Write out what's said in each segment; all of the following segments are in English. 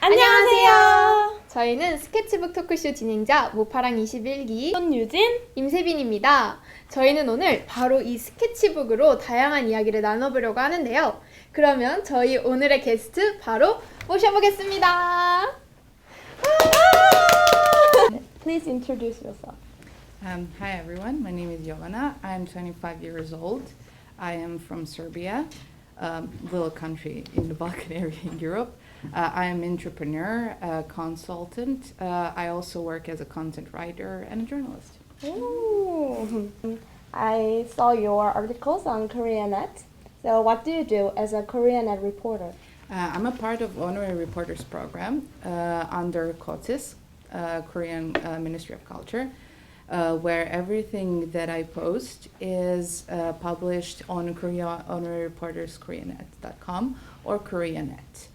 안녕하세요. 저희는 스케치북 토크쇼 진행자 모파랑 21기 손유진, 임세빈입니다. 저희는 오늘 바로 이 스케치북으로 다양한 이야기를 나눠보려고 하는데요. 그러면 저희 오늘의 게스트 바로 모셔보겠습니다. Please introduce yourself. Hi everyone, my name is Jovana. I'm 25 years old. I am from Serbia, a little country in the Balkan area in Europe. I am an entrepreneur, a consultant. I also work as a content writer and a journalist. Ooh. I saw your articles on Koreanet. So what do you do as a Koreanet reporter? I'm a part of Honorary Reporters program under KOTIS, Korean Ministry of Culture, where everything that I post is published on Honorary Reporters Koreanet.com or Koreanet.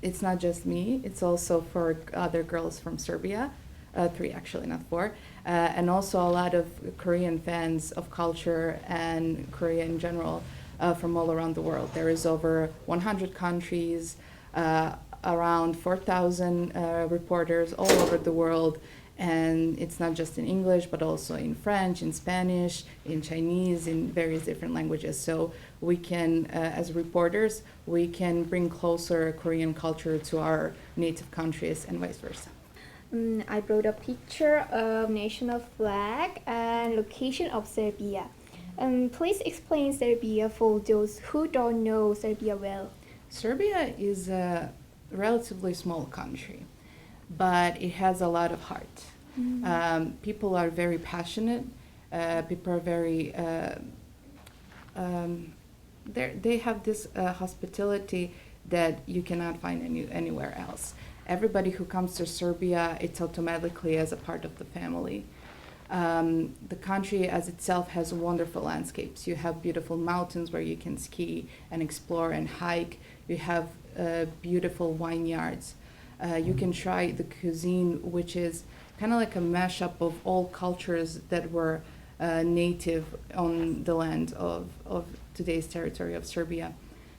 It's not just me, it's also for other girls from Serbia, 3 actually, not 4, and also a lot of Korean fans of culture and Korea in general from all around the world. There is over 100 countries, around 4,000 reporters all over the world, and it's not just in English, but also in French, in Spanish, in Chinese, in various different languages. So we can, as reporters, we can bring closer Korean culture to our native countries and vice versa. I brought a picture of national flag and location of Serbia. Please explain Serbia for those who don't know Serbia well. Serbia is a relatively small country, but it has a lot of heart. People are very passionate. People are very. They have this hospitality that you cannot find anywhere else. Everybody who comes to Serbia, it's automatically as a part of the family. The country as itself has wonderful landscapes. You have beautiful mountains where you can ski and explore and hike. You have beautiful vineyards. You can try the cuisine, which is kind of like a mashup of all cultures that were native on the land of today's territory of Serbia.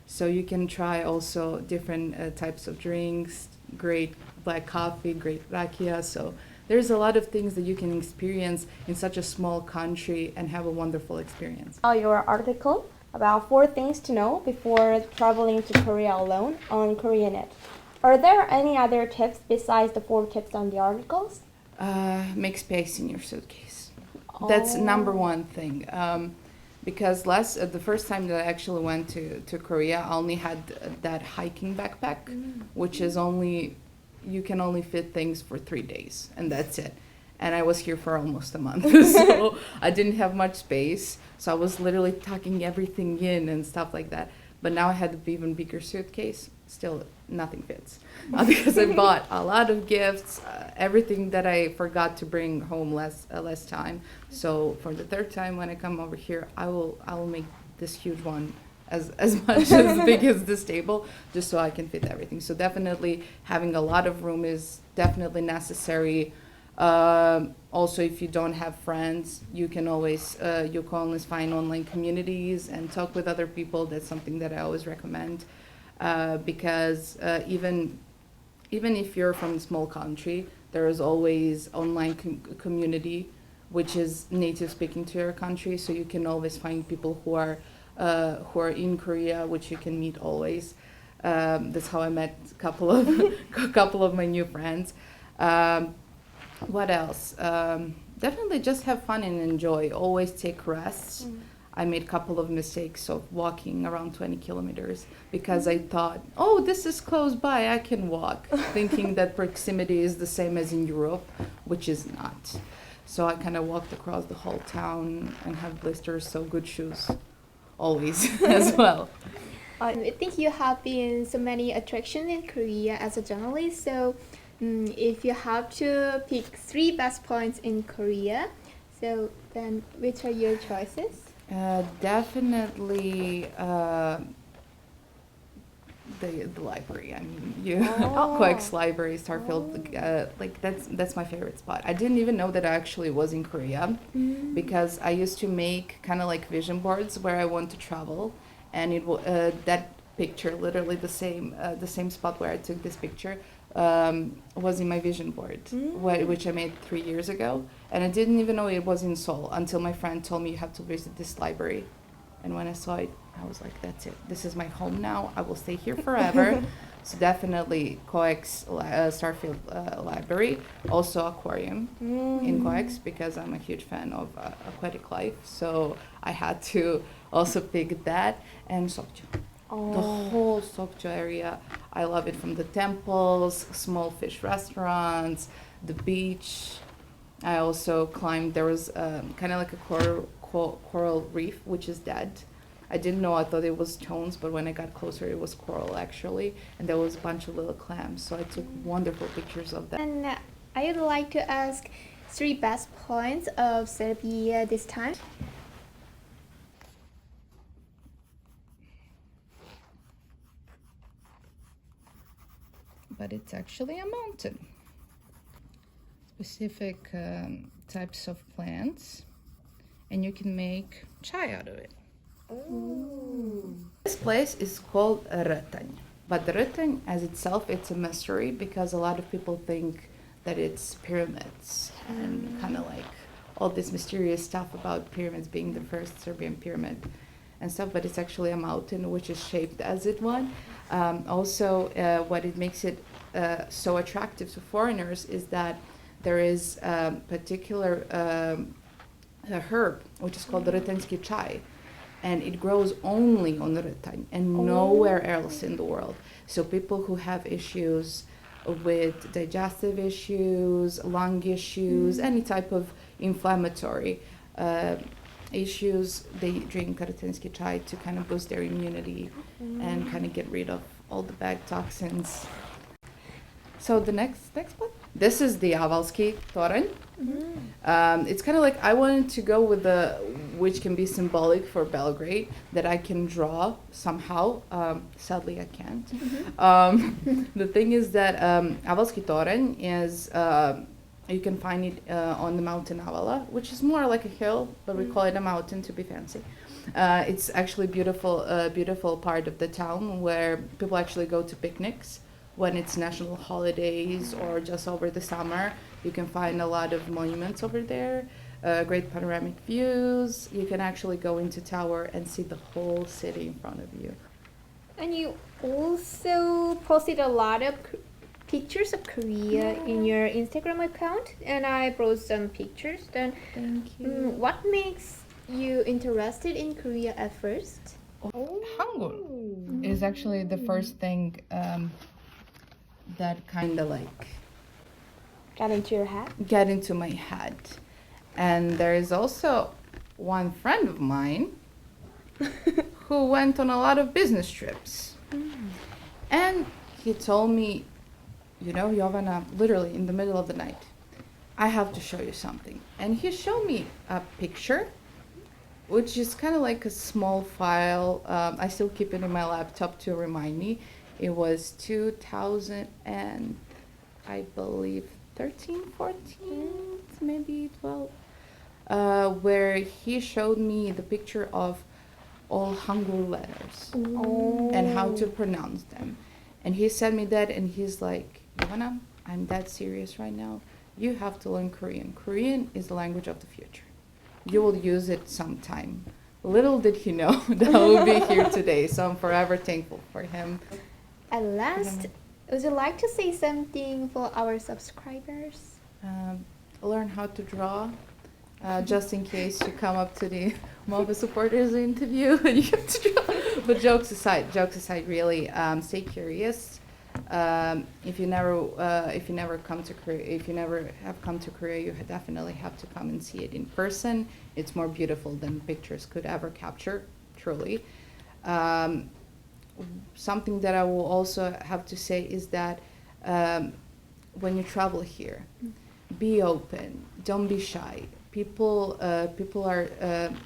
So you can try also different types of drinks, great black coffee, great rakia. So there's a lot of things that you can experience in such a small country and have a wonderful experience. Your article about 4 things to know before traveling to Korea alone on Koreanet. Are there any other tips besides the 4 tips on the articles? Make space in your suitcase. That's number one thing. Because the first time that I actually went to Korea, I only had that hiking backpack, which is you can only fit things for 3 days, and that's it. And I was here for almost a month, so I didn't have much space. So I was literally tucking everything in and stuff like that. But now I had an even bigger suitcase. Still, nothing fits because I bought a lot of gifts, everything that I forgot to bring home less time. So for the 3rd time when I come over here, I will make this huge one as much as big as this table, just so I can fit everything. So definitely having a lot of room is definitely necessary. Also, if you don't have friends, you can always find online communities and talk with other people. That's something that I always recommend. Because even if you're from a small country, there is always online community which is native speaking to your country, so you can always find people who are in Korea, which you can meet always. That's how I met a couple of my new friends. What else? Definitely just have fun and enjoy. Always take rests. I made a couple of mistakes of walking around 20 kilometers because I thought, oh, this is close by, I can walk, thinking that proximity is the same as in Europe, which is not. So I kind of walked across the whole town and have blisters, so good shoes, always, as well. I think you have been so many attractions in Korea as a journalist, so if you have to pick 3 best points in Korea, so then which are your choices? Definitely the library. I mean, Coex Library, Starfield, that's my favorite spot. I didn't even know that I actually was in Korea because I used to make kind of like vision boards where I want to travel, and that picture, literally the same spot where I took this picture, was in my vision board, which I made 3 years ago, and I didn't even know it was in Seoul until my friend told me you have to visit this library, and when I saw it, I was like, that's it. This is my home now. I will stay here forever. So definitely COEX Starfield Library, also aquarium in COEX because I'm a huge fan of aquatic life. So I had to also pick that, and Sokcho. The whole Sokcho area, I love it, from the temples, small fish restaurants, the beach. I also climbed, there was kind of like a coral reef, which is dead. I didn't know, I thought it was stones, but when I got closer, it was coral actually, and there was a bunch of little clams. So I took wonderful pictures of that. And I would like to ask 3 best points of Serbia this time. But it's actually a mountain. Specific types of plants, and you can make chai out of it. This place is called Rëtanj, but Rëtanj as itself, it's a mystery because a lot of people think that it's pyramids and kind of like all this mysterious stuff about pyramids being the first Serbian pyramid and stuff, but it's actually a mountain which is shaped as it one. Also, what it makes it so attractive to foreigners is that there is a particular a herb which is called Rëtanjski chai, and it grows only on Rëtanj and nowhere else in the world. So people who have issues with digestive issues, lung issues, any type of inflammatory issues, they drink Rëtanjski chai to kind of boost their immunity and kind of get rid of all the bad toxins. So the next one, this is the Avalski Toranj. It's kind of like I wanted to go with which can be symbolic for Belgrade, that I can draw somehow. Sadly, I can't. The thing is that Avalski Toranj is, you can find it on the mountain Avala, which is more like a hill, but we call it a mountain to be fancy. It's actually beautiful part of the town where people actually go to picnics when it's national holidays or just over the summer. You can find a lot of monuments over there, great panoramic views. You can actually go into tower and see the whole city in front of you. And you also posted a lot of pictures of Korea in your Instagram account, and I brought some pictures. Then, Thank you. what makes you interested in Korea at first? Hangul is actually the first thing that kind of like Got into your head? get into my head. And there is also one friend of mine who went on a lot of business trips. And he told me, you know, Jovana, literally in the middle of the night, I have to show you something. And he showed me a picture, which is kind of like a small file. I still keep it in my laptop to remind me. It was 2000 and I believe 13, 14, maybe 12, where he showed me the picture of all Hangul letters and how to pronounce them. And he sent me that, and he's like, Ivana, I'm that serious right now. You have to learn Korean. Korean is the language of the future. You will use it sometime. Little did he know that I will be here today, so I'm forever thankful for him. At last, would you like to say something for our subscribers? Learn how to draw, just in case you come up to the Malva supporters interview and you have to draw. But jokes aside, really, stay curious. If you never come to Korea, if you never have come to Korea, you definitely have to come and see it in person. It's more beautiful than pictures could ever capture, truly. Something that I will also have to say is that when you travel here, be open, don't be shy. People are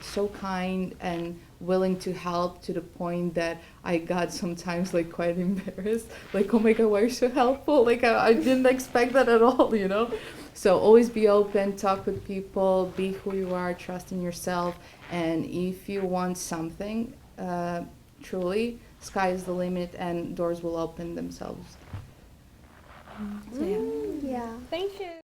so kind and willing to help, to the point that I got sometimes like quite embarrassed, like, oh my god, why are you so helpful? Like I didn't expect that at all, you know. So always be open, talk with people, be who you are, trust in yourself, and if you want something, truly sky is the limit and doors will open themselves. So yeah. Yeah. Thank you.